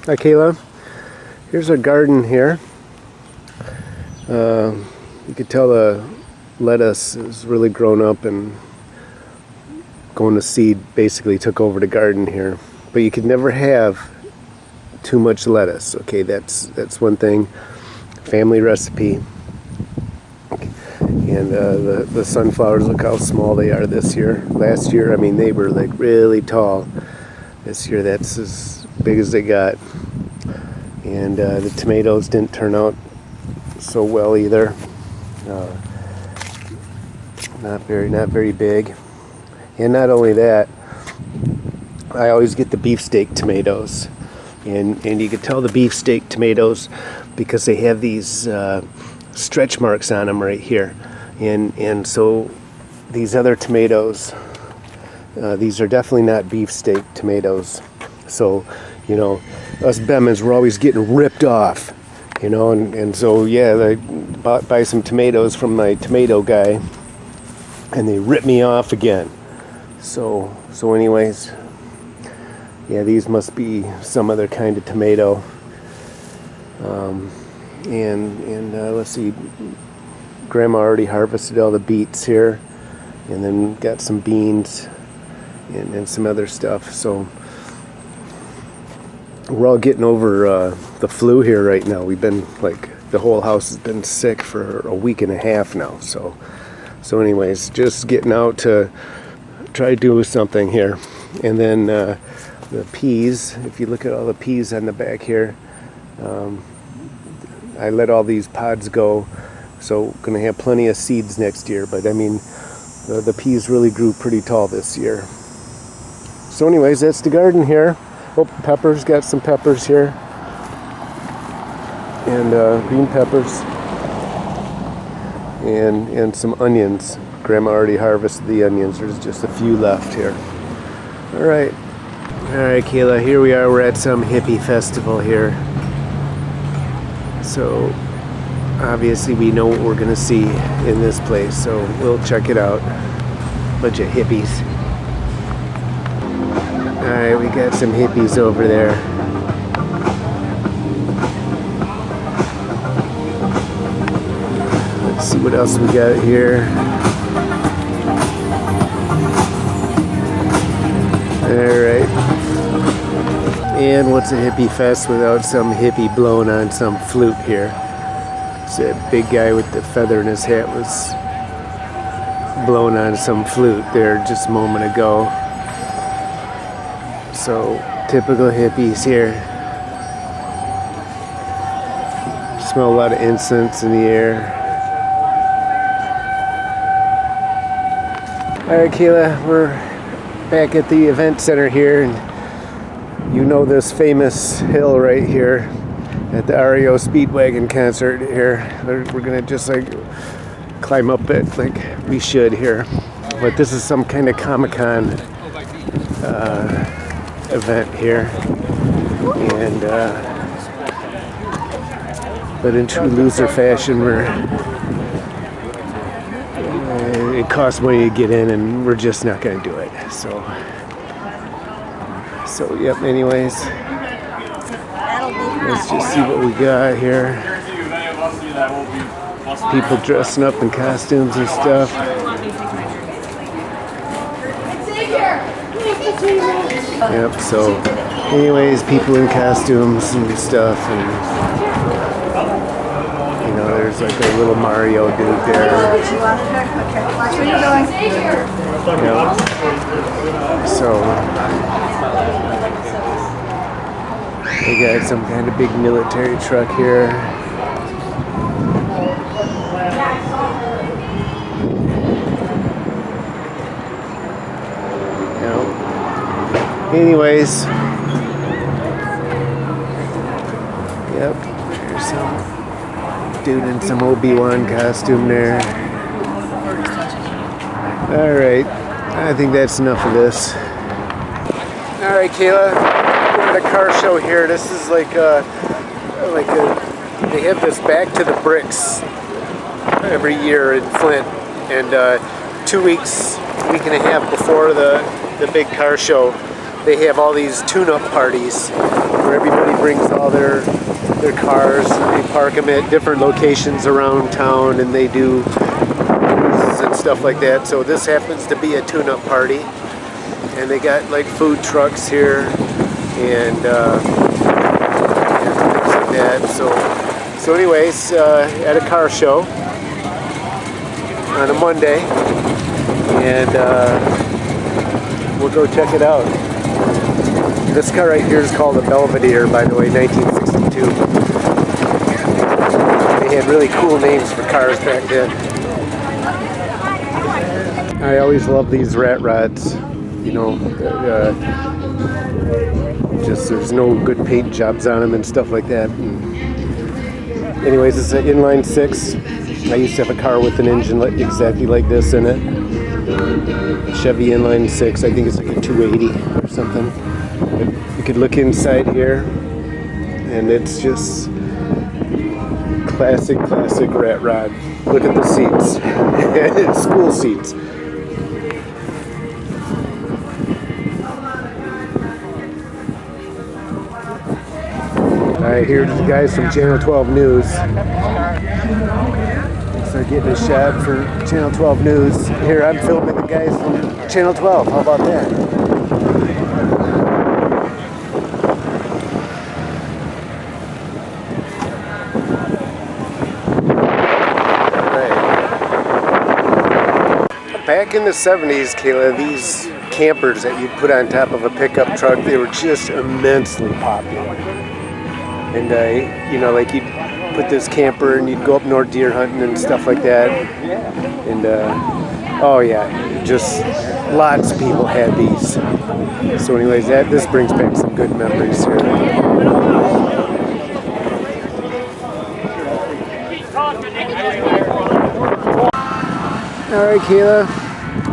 Hi Kayla, here's our garden here. You could tell the lettuce is really grown up and going to seed basically took over the garden here. But you could never have too much lettuce, okay? That's one thing. Family recipe. And the sunflowers, look how small they are this year. Last year, I mean, they were like really tall. This year, that's as big as they got. And the tomatoes didn't turn out so well either. Not very big. And not only that, I always get the beefsteak tomatoes. And you can tell the beefsteak tomatoes because they have these stretch marks on them right here. And so these other tomatoes, these are definitely not beefsteak tomatoes. So, you know, us Bemans were always getting ripped off, you know, and so yeah, I buy some tomatoes from my tomato guy, and they rip me off again. So anyways, yeah, these must be some other kind of tomato. And let's see, Grandma already harvested all the beets here, and then got some beans and some other stuff. So we're all getting over the flu here right now. We've been like, the whole house has been sick for a week and a half now. So anyways, just getting out to try to do something here. And then the peas, if you look at all the peas on the back here, I let all these pods go, so gonna have plenty of seeds next year. But I mean, the peas really grew pretty tall this year. So anyways, that's the garden here. Oh, peppers, got some peppers here. And green peppers. And some onions. Grandma already harvested the onions. There's just a few left here. Alright, Kayla, here we are. We're at some hippie festival here. So obviously we know what we're gonna see in this place, so we'll check it out. Bunch of hippies. Alright, we got some hippies over there. Let's see what else we got here. Alright. And what's a hippie fest without some hippie blowing on some flute here? So that big guy with the feather in his hat was blowing on some flute there just a moment ago. So typical hippies here. Smell a lot of incense in the air. Alright Kayla, we're back at the event center here, and you know this famous hill right here at the REO Speedwagon concert here. We're gonna just like climb up it like we should here. But this is some kind of Comic-Con event here. And but in true loser fashion, it costs money to get in, and we're just not gonna do it. So yep, anyways, let's just see what we got here. People dressing up in costumes and stuff. Yep, so anyways, people in costumes and stuff, and you know, there's like a little Mario dude there. Yep. So we got some kind of big military truck here. Anyways, yep, there's some dude in some Obi-Wan costume there. Alright, I think that's enough of this. Alright Kayla, we're at a car show here. This is like a they have this Back to the Bricks every year in Flint, and 2 weeks, week and a half before the big car show, they have all these tune-up parties where everybody brings all their cars. They park them at different locations around town, and they do cruises and stuff like that. So this happens to be a tune-up party, and they got like food trucks here and things like that. So anyways, at a car show on a Monday, and we'll go check it out. This car right here is called a Belvedere, by the way, 1962. They had really cool names for cars back then. I always love these rat rods. You know, just there's no good paint jobs on them and stuff like that. Anyways, it's an inline 6. I used to have a car with an engine exactly like this in it. Chevy inline 6. I think it's like a 280 or something. But you could look inside here, and it's just classic rat rod. Look at the seats. School seats. Alright, here's the guys from Channel 12 News. So getting a shot for Channel 12 News. Here, I'm filming the guys from Channel 12. How about that? Alright. Back in the 70s, Kayla, these campers that you'd put on top of a pickup truck, they were just immensely popular. And you know, like you'd put this camper and you'd go up north deer hunting and stuff like that. And oh yeah, just lots of people had these. So anyways, this brings back some good memories here. All right, Kayla,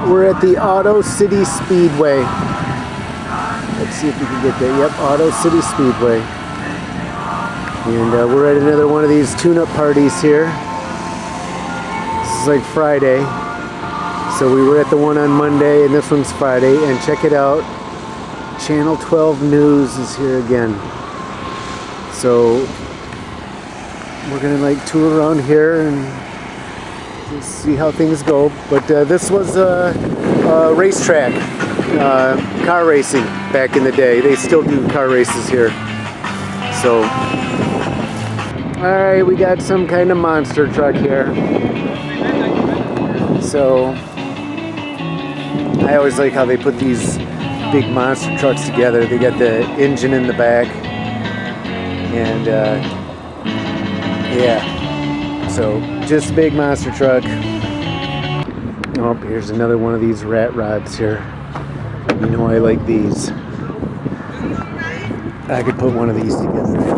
we're at the Auto City Speedway. Let's see if we can get there. Yep, Auto City Speedway. And we're at another one of these tune-up parties here. This is like Friday. So we were at the one on Monday, and this one's Friday. And check it out. Channel 12 News is here again. So we're going to like tour around here and just see how things go. But this was a racetrack, car racing back in the day. They still do car races here. So alright, we got some kind of monster truck here. So I always like how they put these big monster trucks together. They got the engine in the back, and yeah, so just a big monster truck. Oh, here's another one of these rat rods here. You know I like these. I could put one of these together, I think.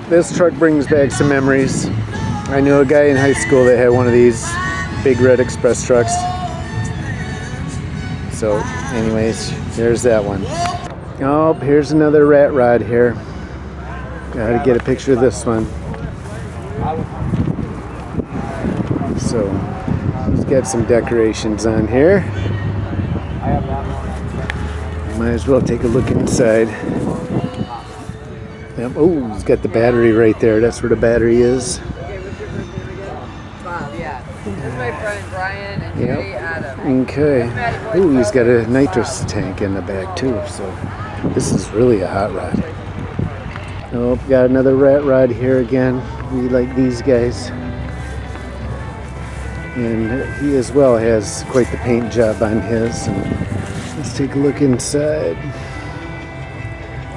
This truck brings back some memories. I knew a guy in high school that had one of these big red express trucks. So anyways, there's that one. Oh, here's another rat rod here. Gotta get a picture of this one. So he's got some decorations on here. Might as well take a look inside. Yep. Oh, he's got the battery right there. That's where the battery is. Yeah. This is my friend Brian and Jay Adam. Okay. Oh, he's got a nitrous tank in the back too. So this is really a hot rod. Oh, got another rat rod here again. We like these guys. And he as well has quite the paint job on his. And let's take a look inside.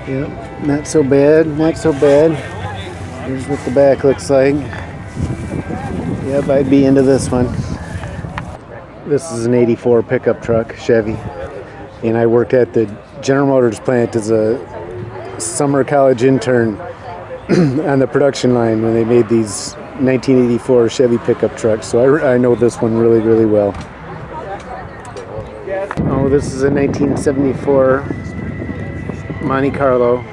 Yep, not so bad, not so bad. Here's what the back looks like. Yep, I'd be into this one. This is an 84 pickup truck, Chevy. And I worked at the General Motors plant as a summer college intern on the production line when they made these 1984 Chevy pickup trucks. So I know this one really, really well. Oh, this is a 1974 Monte Carlo.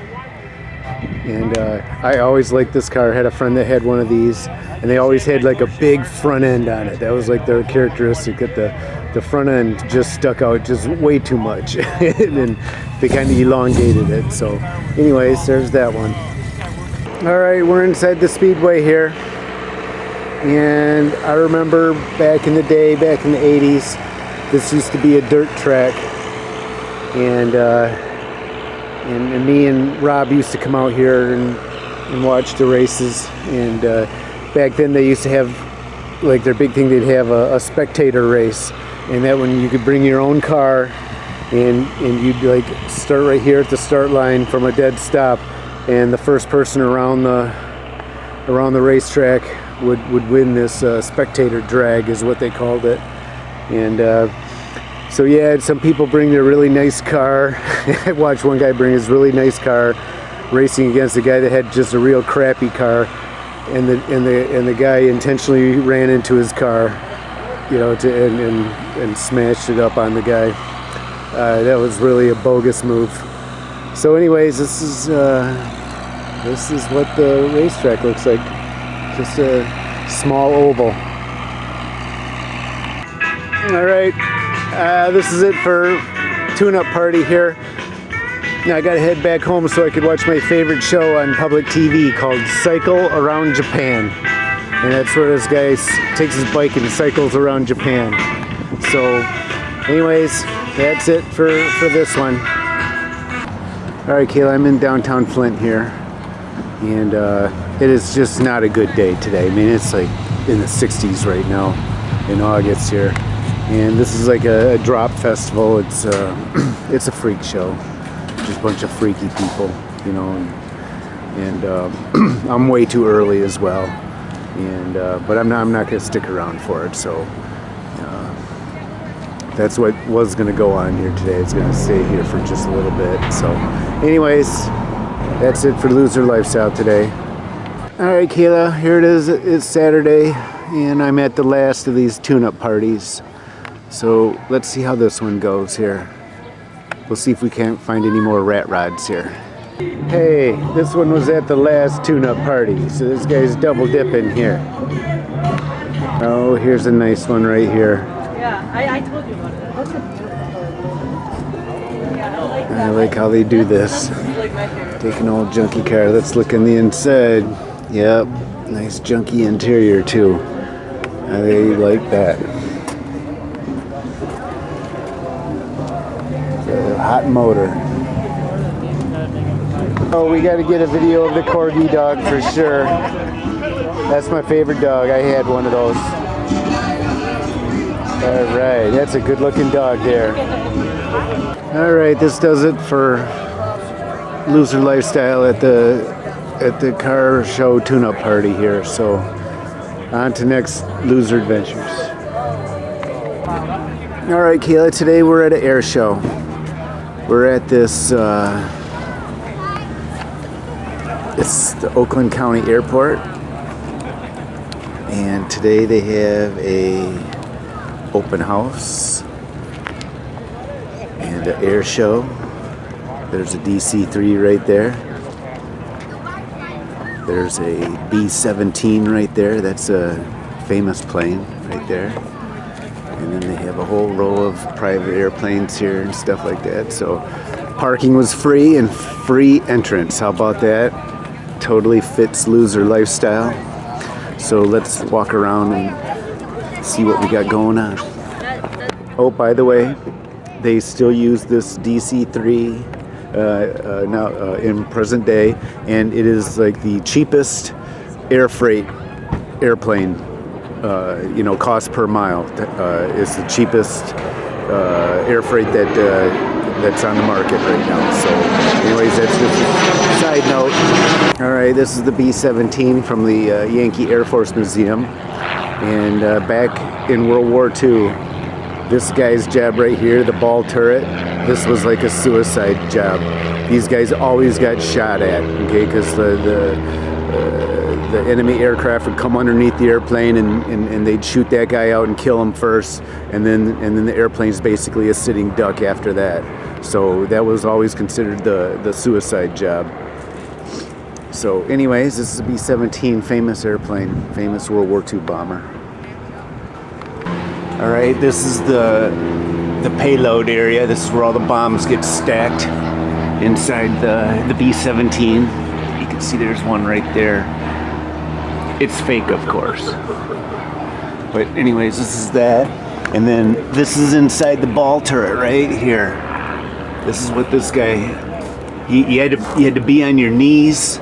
And I always liked this car. I had a friend that had one of these, and they always had like a big front end on it. That was like their characteristic, that the front end just stuck out just way too much. And they kind of elongated it. So anyways, there's that one. All right, we're inside the Speedway here. And I remember back in the day, back in the 80s, this used to be a dirt track. And me and Rob used to come out here and watch the races. And back then they used to have, like, their big thing, they'd have a spectator race. And that one you could bring your own car, and you'd like start right here at the start line from a dead stop, and the first person around the racetrack would win this spectator drag, is what they called it. And so yeah, some people bring their really nice car. I watched one guy bring his really nice car racing against a guy that had just a real crappy car, and the guy intentionally ran into his car, you know, and smashed it up on the guy. That was really a bogus move. So anyways, this is what the racetrack looks like. Just a small oval. All right, this is it for tune-up party here. Now I gotta head back home so I could watch my favorite show on public TV called Cycle Around Japan. And that's where this guy takes his bike and cycles around Japan. So anyways, that's it for this one. All right, Kayla, I'm in downtown Flint here. And it is just not a good day today. I mean, it's like in the 60s right now in August here. And this is like a drop festival. It's a freak show. Just a bunch of freaky people, you know. And I'm way too early as well. And but I'm not going to stick around for it. So that's what was going to go on here today. It's going to stay here for just a little bit. So anyways, that's it for Loser Lifestyle today. All right, Kayla, here it is. It's Saturday, and I'm at the last of these tune-up parties. So let's see how this one goes here. We'll see if we can't find any more rat rods here. Hey, this one was at the last tune-up party, so this guy's double dipping here. Oh, here's a nice one right here. Yeah, I told you about it. I like how they do this. Take an old junky car. Let's look in the inside. Yep, nice junky interior too. I like that. It's a hot motor. Oh, we got to get a video of the corgi dog for sure. That's my favorite dog. I had one of those. All right, that's a good-looking dog there. All right, this does it for Loser Lifestyle at the car show tune-up party here. So on to next Loser Adventures. All right, Kayla, today we're at an air show. We're at this, it's the Oakland County Airport. And today they have a open house and an air show. There's a DC-3 right there. There's a B-17 right there. That's a famous plane right there. And then they have a whole row of private airplanes here and stuff like that. So parking was free and free entrance. How about that? Totally fits Loser Lifestyle. So let's walk around and see what we got going on. Oh, by the way, they still use this DC-3 now in present day, and it is like the cheapest air freight airplane. Cost per mile is the cheapest air freight that's on the market right now. So, anyways, that's just a side note. All right, this is the B-17 from the Yankee Air Force Museum, and back in World War II. This guy's job right here, the ball turret, this was like a suicide job. These guys always got shot at, okay, because the enemy aircraft would come underneath the airplane and they'd shoot that guy out and kill him first, and then the airplane's basically a sitting duck after that. So that was always considered the suicide job. So anyways, this is a B-17, famous airplane, famous World War II bomber. All right, this is the payload area. This is where all the bombs get stacked inside the B-17. You can see there's one right there. It's fake, of course. But anyways, this is that. And then this is inside the ball turret right here. This is what this guy, you had to be on your knees.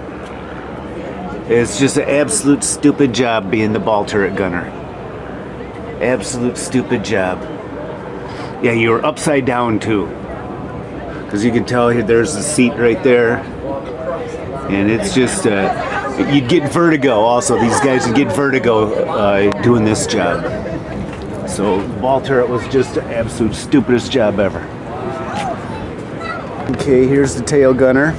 It's just an absolute stupid job being the ball turret gunner. Absolute stupid job. Yeah, you were upside down too. Because you can tell here, there's the seat right there. And it's just, you'd get vertigo also. These guys would get vertigo doing this job. So ball turret was just the absolute stupidest job ever. Okay, here's the tail gunner.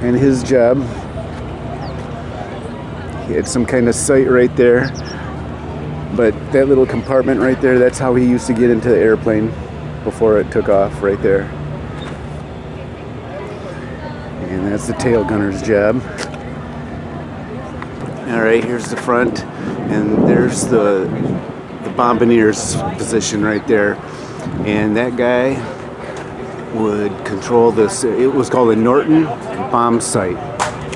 And his job. He had some kind of sight right there. But that little compartment right there, that's how he used to get into the airplane before it took off right there. And that's the tail gunner's job. All right, here's the front, and there's the bombardier's position right there. And that guy would control this. It was called a Norton bomb sight.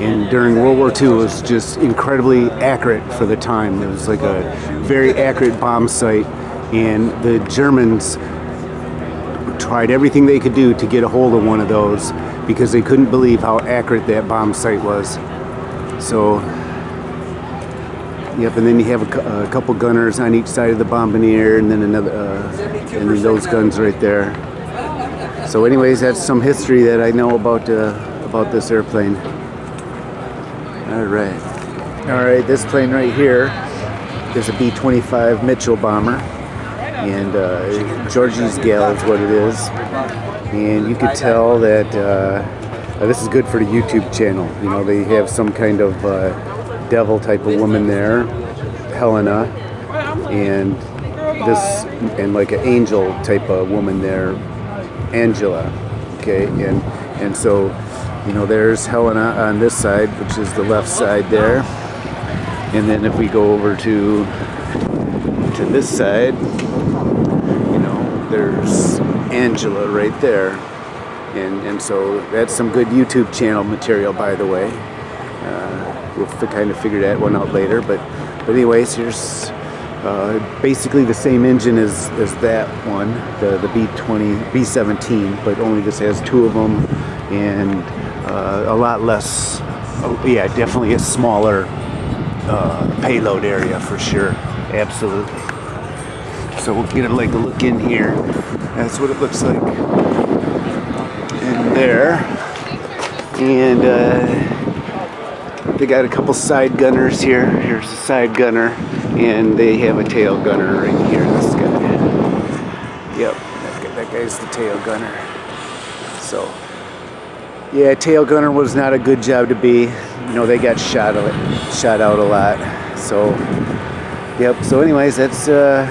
And during World War II, it was just incredibly accurate for the time. It was like a very accurate bomb sight. And the Germans tried everything they could do to get a hold of one of those because they couldn't believe how accurate that bomb sight was. So, yep, and then you have a couple gunners on each side of the bombardier, and then another, and then those guns right there. So anyways, that's some history that I know about this airplane. All right, this plane right here is a B-25 Mitchell bomber, and Georgie's Gal is what it is. And you could tell that this is good for the YouTube channel. You know, they have some kind of devil type of woman there, Helena, and like an angel type of woman there, Angela. Okay, and so, you know, there's Helena on this side, which is the left side there. And then if we go over to this side, you know, there's Angela right there. And so that's some good YouTube channel material, by the way. We'll kind of figure that one out later. But anyways, here's basically the same engine as that one, the B-17, but only this has two of them and a lot less, yeah, definitely a smaller payload area for sure, absolutely. So we'll get a look in here. That's what it looks like in there. And they got a couple side gunners here. Here's the side gunner, and they have a tail gunner right here. This guy. Yep, that guy's the tail gunner. So, yeah, tail gunner was not a good job to be. You know, they got shot out a lot. So, yep. So, anyways, that's the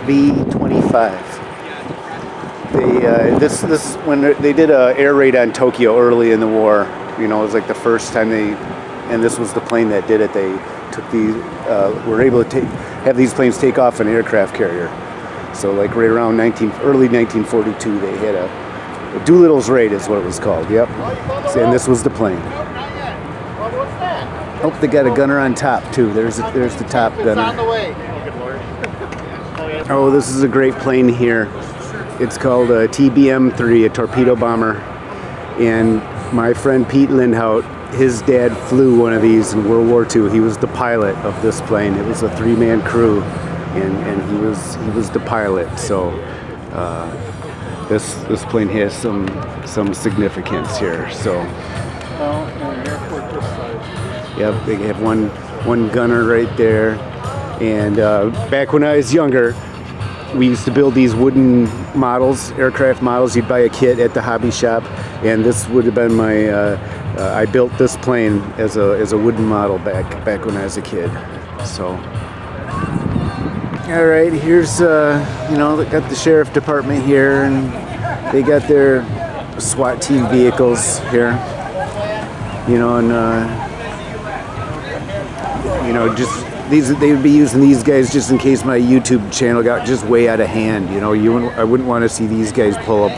B-25. This when they did a air raid on Tokyo early in the war. You know, it was like the first time and this was the plane that did it. They took were able to have these planes take off an aircraft carrier. So like right around early 1942, they had a Doolittle's raid is what it was called. Yep. And this was the plane. Oh, they got a gunner on top too. There's the top gunner. Oh, this is a great plane here. It's called a TBM-3, a torpedo bomber. And my friend Pete Lindhout, his dad flew one of these in World War II. He was the pilot of this plane. It was a three-man crew, and he was the pilot. So this plane has some significance here. So yep, they have one gunner right there. And back when I was younger, we used to build these wooden models, aircraft models. You'd buy a kit at the hobby shop, and this would have been my. I built this plane as a wooden model back when I was a kid. So, all right, here's you know, they got the sheriff department here, and they got their SWAT team vehicles here. You know, and you know, just they would be using these guys just in case my YouTube channel got just way out of hand. You know, I wouldn't want to see these guys pull up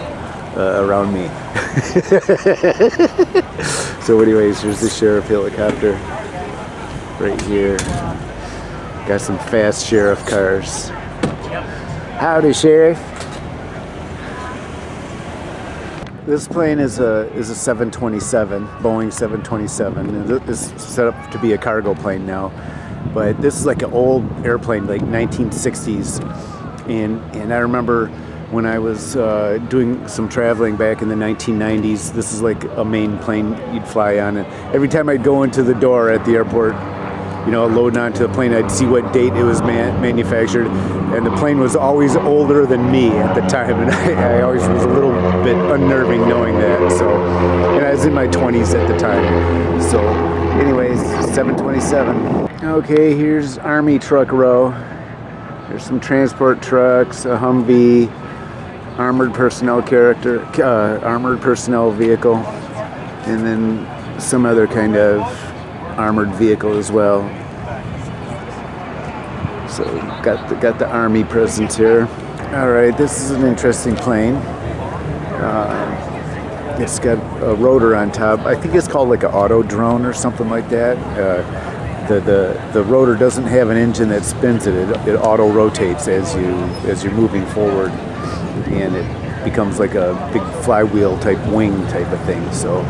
around me. So anyways, here's the sheriff helicopter right here. Got some fast sheriff cars. Howdy, Sheriff. This plane is a 727, Boeing 727. And this is set up to be a cargo plane now, but this is like an old airplane, like 1960s. And I remember when I was doing some traveling back in the 1990s, this is like a main plane you'd fly on. And every time I'd go into the door at the airport, you know, loading onto the plane, I'd see what date it was manufactured, and the plane was always older than me at the time, and I always was a little bit unnerving knowing that. So, and I was in my 20s at the time. So, anyways, 727. Okay, here's Army truck row. There's some transport trucks, a Humvee, armored personnel vehicle, and then some other kind of armored vehicle as well. So got the Army presence here. All right, this is an interesting plane. It's got a rotor on top. I think it's called like an auto drone or something like that. The rotor doesn't have an engine that spins it. It auto rotates as you're moving forward, and it becomes like a big flywheel type wing type of thing. So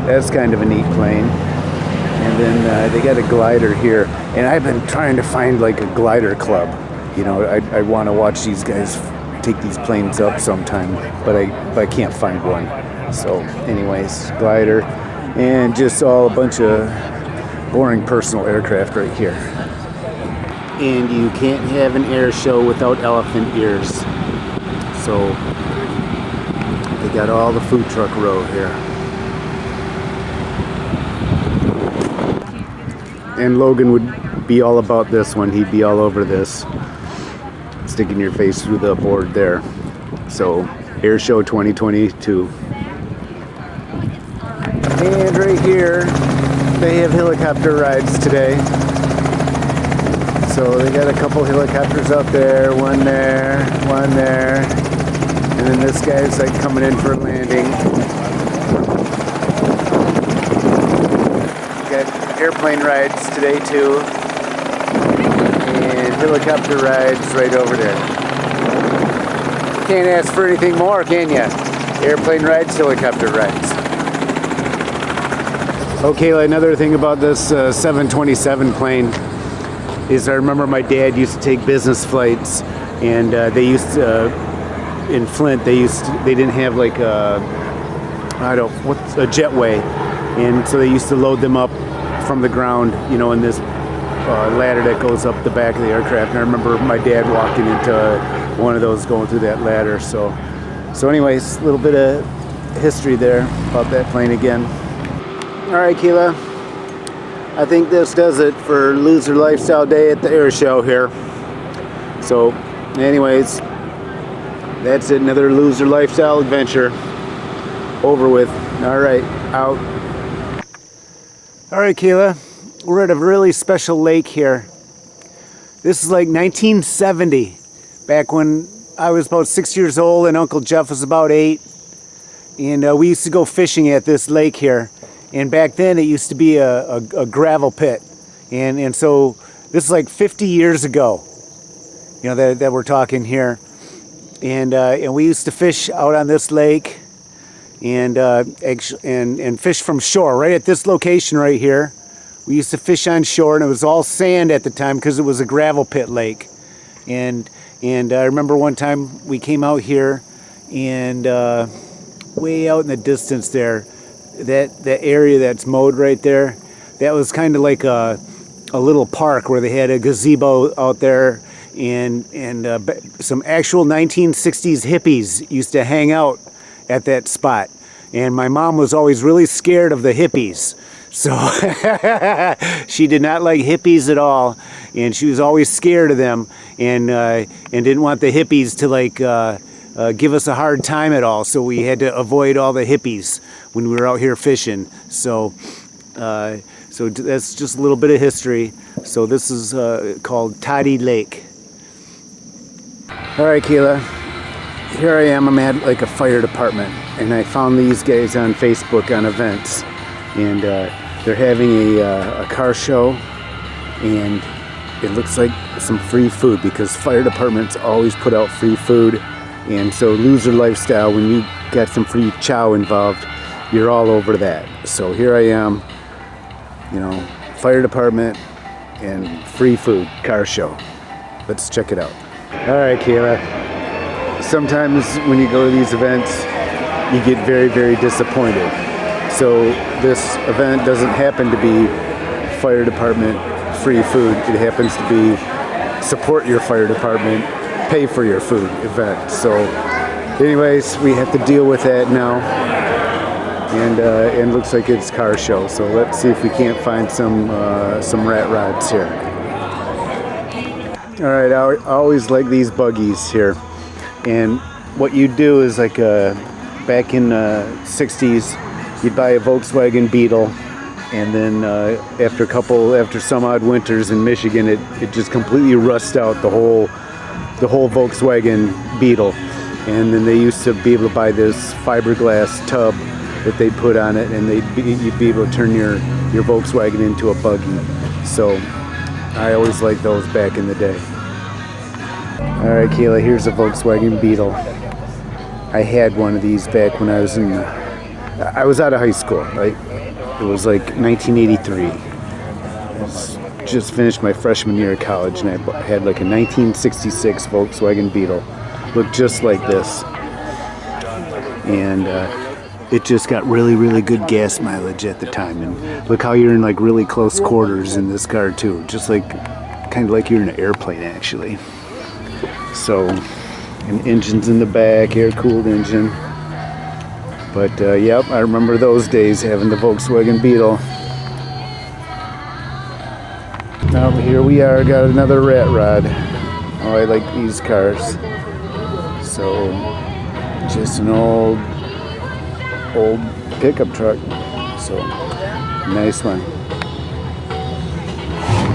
that's kind of a neat plane. And then they got a glider here, and I've been trying to find like a glider club. You know, I want to watch these guys take these planes up sometime, but I can't find one. So anyways, glider, and just all a bunch of boring personal aircraft right here. And you can't have an air show without elephant ears. So they got all the food truck row here. And Logan would be all about this one. He'd be all over this. Sticking your face through the board there. So, Air Show 2022. And right here, they have helicopter rides today. So they got a couple helicopters out there. One there, one there. And then this guy's like coming in for a landing. Airplane rides today too, and helicopter rides right over there. Can't ask for anything more, can ya? Airplane rides, helicopter rides. Okay, another thing about this 727 plane is I remember my dad used to take business flights, and they used to, in Flint, they didn't have like a jetway, and so they used to load them up from the ground, you know, in this ladder that goes up the back of the aircraft. And I remember my dad walking into one of those going through that ladder. So anyways, a little bit of history there about that plane again. All right, Keela, I think this does it for Loser Lifestyle Day at the air show here. So anyways, that's it. Another Loser Lifestyle adventure over with. All right, out. All right, Keela, we're at a really special lake here. This is like 1970, back when I was about 6 years old and Uncle Jeff was about 8. And we used to go fishing at this lake here. And back then it used to be a gravel pit. And so this is like 50 years ago, you know, that we're talking here. And we used to fish out on this lake. And fish from shore right at this location right here. We used to fish on shore, and it was all sand at the time because it was a gravel pit lake. And I remember one time we came out here, and way out in the distance there, that area that's mowed right there, that was kind of like a little park where they had a gazebo out there, and some actual 1960s hippies used to hang out at that spot. And my mom was always really scared of the hippies. So she did not like hippies at all, and she was always scared of them, and didn't want the hippies to like give us a hard time at all. So we had to avoid all the hippies when we were out here fishing. So that's just a little bit of history. So this is called Toddy Lake. All right, Keela. Here I am. I'm at like a fire department, and I found these guys on Facebook on events, and they're having a car show, and it looks like some free food because fire departments always put out free food. And so loser lifestyle, when you got some free chow involved, you're all over that. So here I am, you know, fire department and free food car show. Let's check it out. All right, Kayla. Sometimes when you go to these events, you get very, very disappointed. So this event doesn't happen to be fire department free food. It happens to be support your fire department, pay for your food event. So anyways, we have to deal with that now. And looks like it's car show. So let's see if we can't find some rat rods here. All right, I always like these buggies here. And what you do is like back in the 60s, you'd buy a Volkswagen Beetle, and then after some odd winters in Michigan, it just completely rusts out the whole Volkswagen Beetle. And then they used to be able to buy this fiberglass tub that they'd put on it, and you'd be able to turn your Volkswagen into a buggy. So I always liked those back in the day. All right, Kayla, here's a Volkswagen Beetle. I had one of these back when I was out of high school. Right? It was like 1983. I just finished my freshman year of college, and I had like a 1966 Volkswagen Beetle. Looked just like this. And it just got really, really good gas mileage at the time. And look how you're in like really close quarters in this car too. Just like, kind of like you're in an airplane actually. So, and engine's in the back, air-cooled engine. But yep, I remember those days having the Volkswagen Beetle. Now here we are, got another rat rod. Oh, I like these cars. So, just an old pickup truck. So, nice one.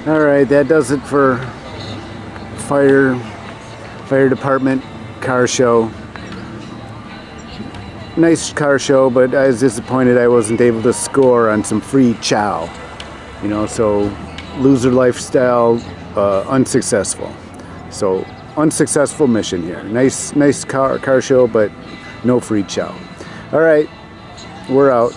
All right, that does it for fire department car show. Nice car show, but I was disappointed I wasn't able to score on some free chow. You know, so loser lifestyle, unsuccessful. So unsuccessful mission here. Nice car show, but no free chow. All right, we're out.